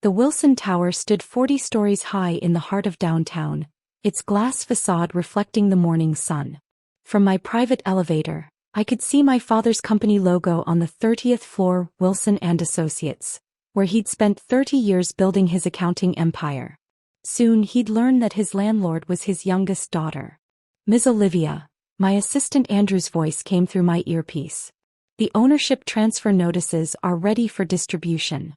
The Wilson Tower stood 40 stories high in the heart of downtown, its glass facade reflecting the morning sun. From my private elevator, I could see my father's company logo on the 30th floor, Wilson & Associates, where he'd spent 30 years building his accounting empire. Soon he'd learn that his landlord was his youngest daughter. Ms. Olivia, my assistant Andrew's voice came through my earpiece. The ownership transfer notices are ready for distribution.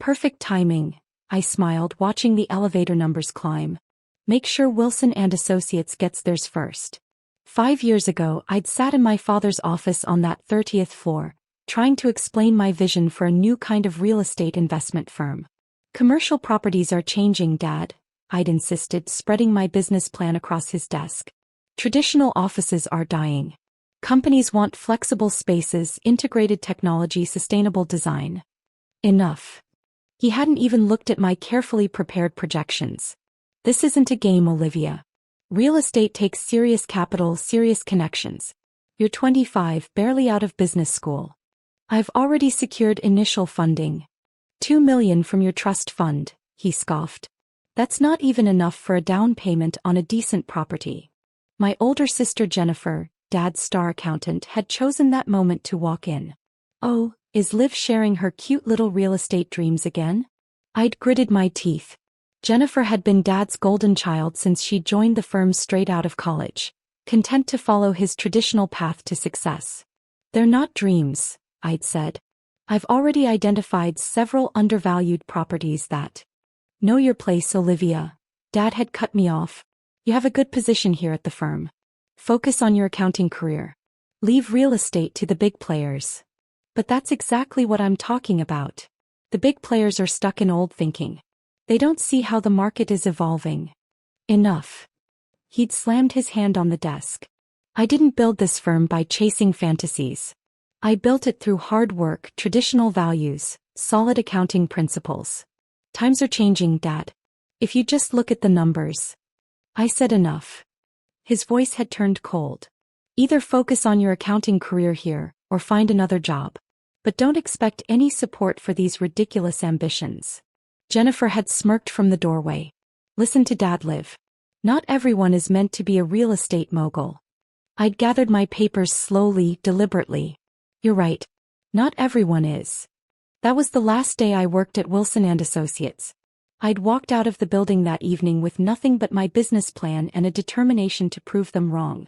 Perfect timing, I smiled, watching the elevator numbers climb. Make sure Wilson & Associates gets theirs first. 5 years ago, I'd sat in my father's office on that 30th floor, trying to explain my vision for a new kind of real estate investment firm. Commercial properties are changing, Dad, I'd insisted, spreading my business plan across his desk. Traditional offices are dying. Companies want flexible spaces, integrated technology, sustainable design. Enough. He hadn't even looked at my carefully prepared projections. This isn't a game, Olivia. Real estate takes serious capital, serious connections. You're 25, barely out of business school. I've already secured initial funding. $2 million from your trust fund, he scoffed. That's not even enough for a down payment on a decent property. My older sister Jennifer, Dad's star accountant, had chosen that moment to walk in. Oh, is Liv sharing her cute little real estate dreams again? I'd gritted my teeth. Jennifer had been Dad's golden child since she joined the firm straight out of college, content to follow his traditional path to success. They're not dreams, I'd said. I've already identified several undervalued properties that. Know your place, Olivia. Dad had cut me off. You have a good position here at the firm. Focus on your accounting career. Leave real estate to the big players. But that's exactly what I'm talking about. The big players are stuck in old thinking. They don't see how the market is evolving. Enough. He'd slammed his hand on the desk. I didn't build this firm by chasing fantasies. I built it through hard work, traditional values, solid accounting principles. Times are changing, Dad. If you just look at the numbers. I said enough. His voice had turned cold. Either focus on your accounting career here, or find another job. But don't expect any support for these ridiculous ambitions. Jennifer had smirked from the doorway. Listen to Dad, Liv. Not everyone is meant to be a real estate mogul. I'd gathered my papers slowly, deliberately. You're right. Not everyone is. That was the last day I worked at Wilson & Associates. I'd walked out of the building that evening with nothing but my business plan and a determination to prove them wrong.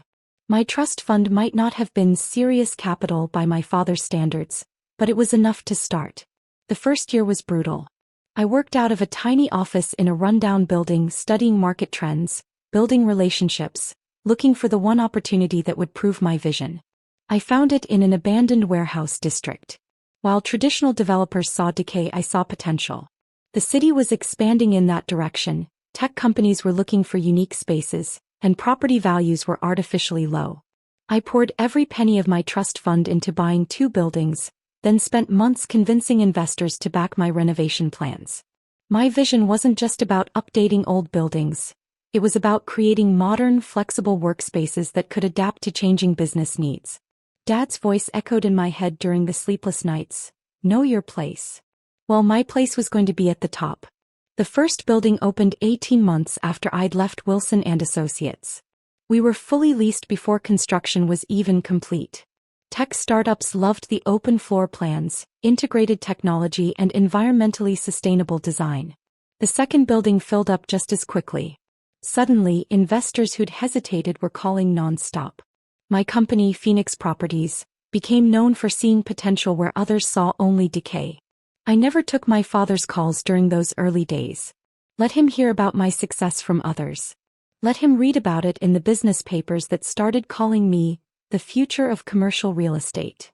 My trust fund might not have been serious capital by my father's standards, but it was enough to start. The first year was brutal. I worked out of a tiny office in a rundown building, studying market trends, building relationships, looking for the one opportunity that would prove my vision. I found it in an abandoned warehouse district. While traditional developers saw decay, I saw potential. The city was expanding in that direction, tech companies were looking for unique spaces, and property values were artificially low. I poured every penny of my trust fund into buying 2 buildings, then spent months convincing investors to back my renovation plans. My vision wasn't just about updating old buildings. It was about creating modern, flexible workspaces that could adapt to changing business needs. Dad's voice echoed in my head during the sleepless nights. Know your place. Well, my place was going to be at the top. The first building opened 18 months after I'd left Wilson & Associates. We were fully leased before construction was even complete. Tech startups loved the open floor plans, integrated technology, and environmentally sustainable design. The second building filled up just as quickly. Suddenly, investors who'd hesitated were calling non-stop. My company, Phoenix Properties, became known for seeing potential where others saw only decay. I never took my father's calls during those early days. Let him hear about my success from others. Let him read about it in the business papers that started calling me the future of commercial real estate.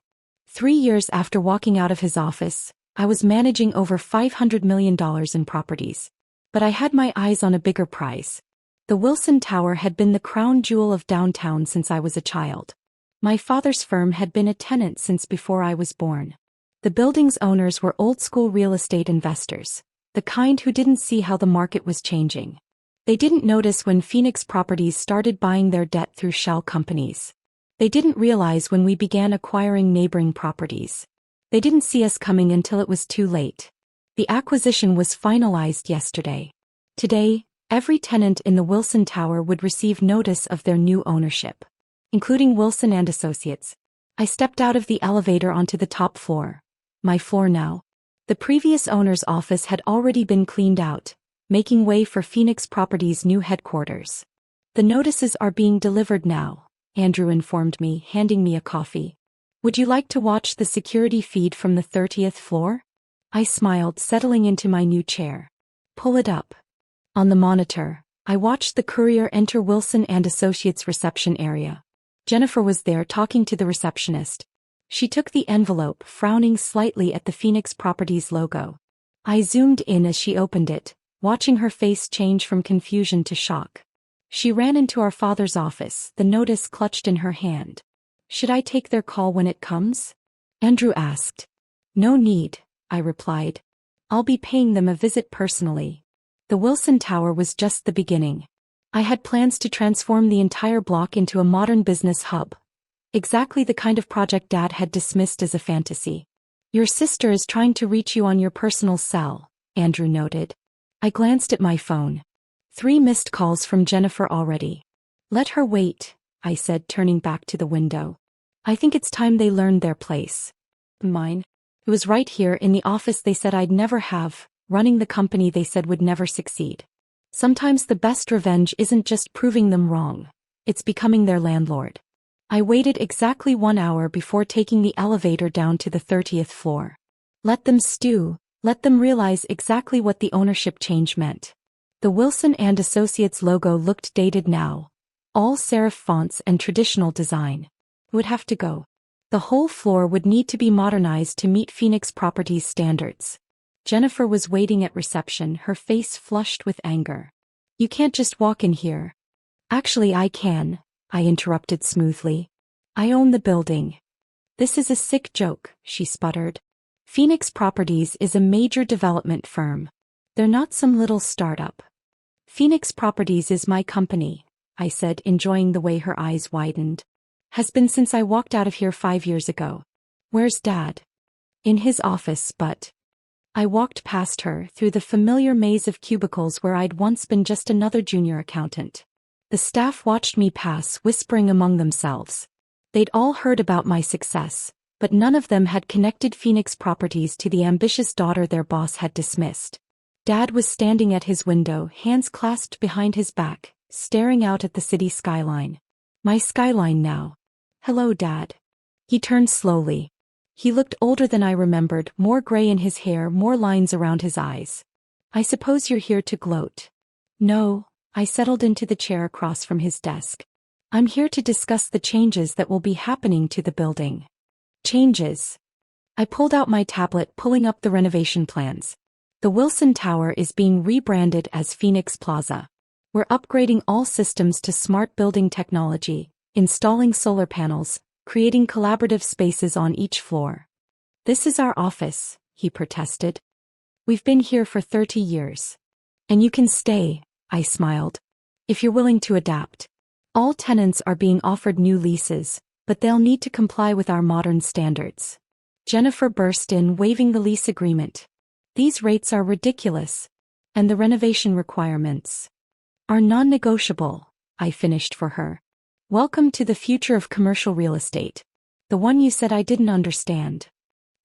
3 years after walking out of his office, I was managing over $500 million in properties. But I had my eyes on a bigger prize. The Wilson Tower had been the crown jewel of downtown since I was a child. My father's firm had been a tenant since before I was born. The building's owners were old-school real estate investors, the kind who didn't see how the market was changing. They didn't notice when Phoenix Properties started buying their debt through shell companies. They didn't realize when we began acquiring neighboring properties. They didn't see us coming until it was too late. The acquisition was finalized yesterday. Today, every tenant in the Wilson Tower would receive notice of their new ownership, including Wilson and Associates. I stepped out of the elevator onto the top floor. My floor now. The previous owner's office had already been cleaned out, making way for Phoenix Properties' new headquarters. The notices are being delivered now, Andrew informed me, handing me a coffee. Would you like to watch the security feed from the 30th floor? I smiled, settling into my new chair. Pull it up. On the monitor, I watched the courier enter Wilson and Associates' reception area. Jennifer was there talking to the receptionist. She took the envelope, frowning slightly at the Phoenix Properties logo. I zoomed in as she opened it, watching her face change from confusion to shock. She ran into our father's office, the notice clutched in her hand. Should I take their call when it comes? Andrew asked. No need, I replied. I'll be paying them a visit personally. The Wilson Tower was just the beginning. I had plans to transform the entire block into a modern business hub. Exactly the kind of project Dad had dismissed as a fantasy. Your sister is trying to reach you on your personal cell, Andrew noted. I glanced at my phone. 3 missed calls from Jennifer already. Let her wait, I said, turning back to the window. I think it's time they learned their place. Mine? It was right here in the office they said I'd never have, running the company they said would never succeed. Sometimes the best revenge isn't just proving them wrong, it's becoming their landlord. I waited exactly 1 hour before taking the elevator down to the 30th floor. Let them stew, let them realize exactly what the ownership change meant. The Wilson and Associates logo looked dated now. All serif fonts and traditional design. It would have to go. The whole floor would need to be modernized to meet Phoenix Properties standards. Jennifer was waiting at reception, her face flushed with anger. You can't just walk in here. Actually, I can, I interrupted smoothly. I own the building. This is a sick joke, she sputtered. Phoenix Properties is a major development firm. They're not some little startup. Phoenix Properties is my company, I said, enjoying the way her eyes widened. Has been since I walked out of here 5 years ago. Where's Dad? In his office, but... I walked past her, through the familiar maze of cubicles where I'd once been just another junior accountant. The staff watched me pass, whispering among themselves. They'd all heard about my success, but none of them had connected Phoenix Properties to the ambitious daughter their boss had dismissed. Dad was standing at his window, hands clasped behind his back, staring out at the city skyline. My skyline now. Hello, Dad. He turned slowly. He looked older than I remembered, more gray in his hair, more lines around his eyes. I suppose you're here to gloat. No, I settled into the chair across from his desk. I'm here to discuss the changes that will be happening to the building. Changes. I pulled out my tablet, pulling up the renovation plans. The Wilson Tower is being rebranded as Phoenix Plaza. We're upgrading all systems to smart building technology, installing solar panels, creating collaborative spaces on each floor. This is our office, he protested. We've been here for 30 years. And you can stay, I smiled. If you're willing to adapt. All tenants are being offered new leases, but they'll need to comply with our modern standards. Jennifer burst in, waving the lease agreement. These rates are ridiculous. And the renovation requirements are non-negotiable, I finished for her. Welcome to the future of commercial real estate. The one you said I didn't understand.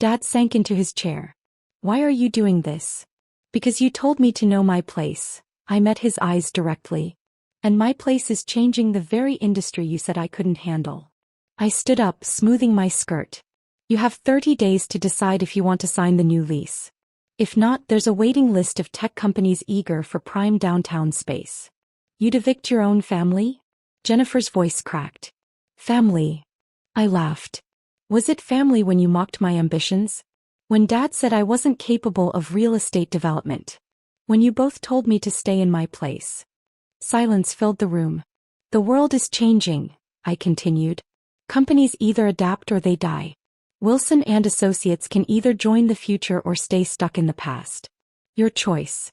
Dad sank into his chair. Why are you doing this? Because you told me to know my place. I met his eyes directly. And my place is changing the very industry you said I couldn't handle. I stood up, smoothing my skirt. You have 30 days to decide if you want to sign the new lease. If not, there's a waiting list of tech companies eager for prime downtown space. You'd evict your own family? Jennifer's voice cracked. Family. I laughed. Was it family when you mocked my ambitions? When Dad said I wasn't capable of real estate development? When you both told me to stay in my place? Silence filled the room. The world is changing, I continued. Companies either adapt or they die. Wilson and Associates can either join the future or stay stuck in the past. Your choice.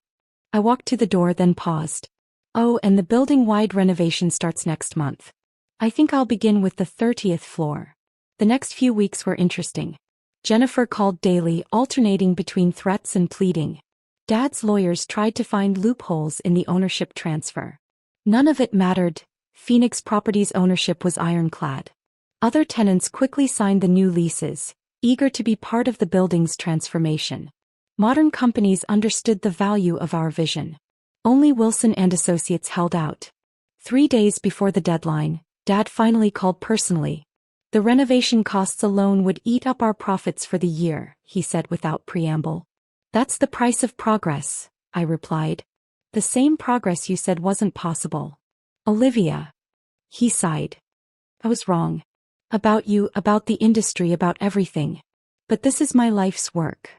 I walked to the door, then paused. Oh, and the building-wide renovation starts next month. I think I'll begin with the 30th floor. The next few weeks were interesting. Jennifer called daily, alternating between threats and pleading. Dad's lawyers tried to find loopholes in the ownership transfer. None of it mattered. Phoenix Properties ownership was ironclad. Other tenants quickly signed the new leases, eager to be part of the building's transformation. Modern companies understood the value of our vision. Only Wilson and Associates held out. 3 days before the deadline, Dad finally called personally. The renovation costs alone would eat up our profits for the year, he said without preamble. That's the price of progress, I replied. The same progress you said wasn't possible. Olivia. He sighed. I was wrong. About you, about the industry, about everything. But this is my life's work.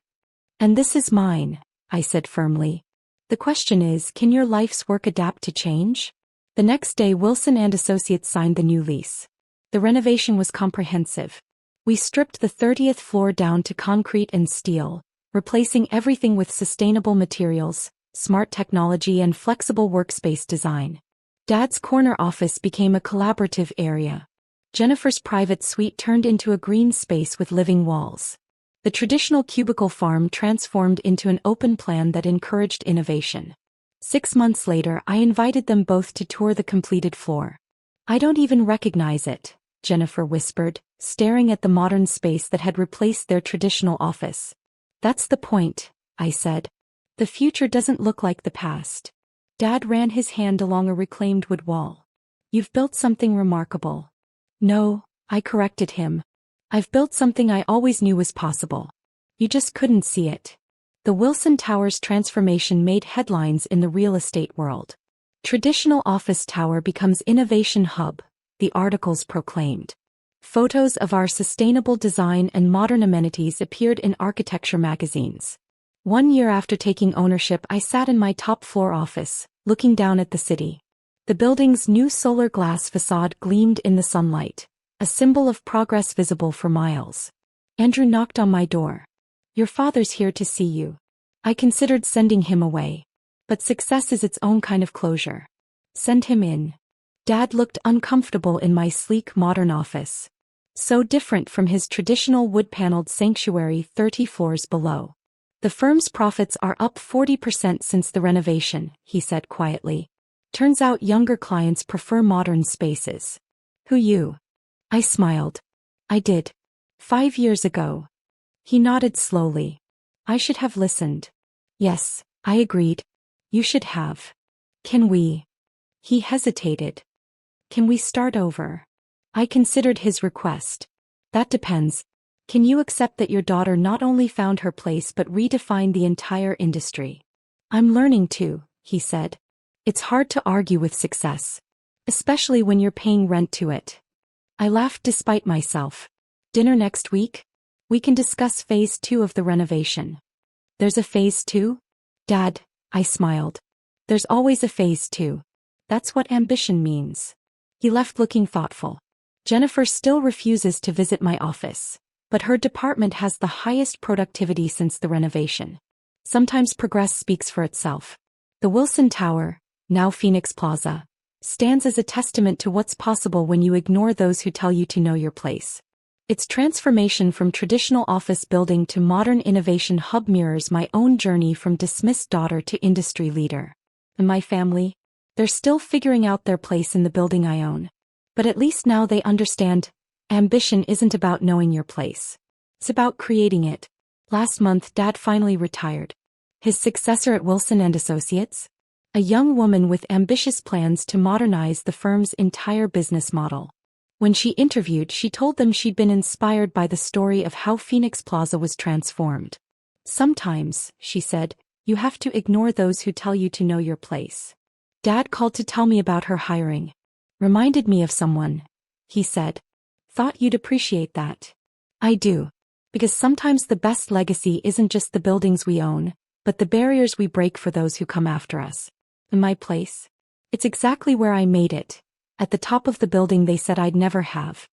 And this is mine, I said firmly. The question is, can your life's work adapt to change? The next day Wilson and Associates signed the new lease. The renovation was comprehensive. We stripped the 30th floor down to concrete and steel, replacing everything with sustainable materials, smart technology and flexible workspace design. Dad's corner office became a collaborative area. Jennifer's private suite turned into a green space with living walls. The traditional cubicle farm transformed into an open plan that encouraged innovation. 6 months later, I invited them both to tour the completed floor. I don't even recognize it, Jennifer whispered, staring at the modern space that had replaced their traditional office. That's the point, I said. The future doesn't look like the past. Dad ran his hand along a reclaimed wood wall. You've built something remarkable. No, I corrected him. I've built something I always knew was possible. You just couldn't see it. The Wilson Tower's transformation made headlines in the real estate world. Traditional office tower becomes innovation hub, the articles proclaimed. Photos of our sustainable design and modern amenities appeared in architecture magazines. 1 year after taking ownership, I sat in my top floor office, looking down at the city. The building's new solar glass facade gleamed in the sunlight, a symbol of progress visible for miles. Andrew knocked on my door. Your father's here to see you. I considered sending him away. But success is its own kind of closure. Send him in. Dad looked uncomfortable in my sleek modern office. So different from his traditional wood-paneled sanctuary 30 floors below. The firm's profits are up 40% since the renovation, he said quietly. Turns out younger clients prefer modern spaces. Who you? I smiled. I did. 5 years ago. He nodded slowly. I should have listened. Yes, I agreed. You should have. Can we? He hesitated. Can we start over? I considered his request. That depends. Can you accept that your daughter not only found her place but redefined the entire industry? I'm learning to, he said. It's hard to argue with success. Especially when you're paying rent to it. I laughed despite myself. Dinner next week? We can discuss phase 2 of the renovation. There's a phase 2? Dad, I smiled. There's always a phase 2. That's what ambition means. He left looking thoughtful. Jennifer still refuses to visit my office. But her department has the highest productivity since the renovation. Sometimes progress speaks for itself. The Wilson Tower, now Phoenix Plaza, stands as a testament to what's possible when you ignore those who tell you to know your place. Its transformation from traditional office building to modern innovation hub mirrors my own journey from dismissed daughter to industry leader. And my family? They're still figuring out their place in the building I own. But at least now they understand, ambition isn't about knowing your place. It's about creating it. Last month Dad finally retired. His successor at Wilson and Associates? A young woman with ambitious plans to modernize the firm's entire business model. When she interviewed, she told them she'd been inspired by the story of how Phoenix Plaza was transformed. Sometimes, she said, you have to ignore those who tell you to know your place. Dad called to tell me about her hiring. Reminded me of someone, he said. Thought you'd appreciate that. I do. Because sometimes the best legacy isn't just the buildings we own, but the barriers we break for those who come after us. In my place? It's exactly where I made it. At the top of the building they said I'd never have.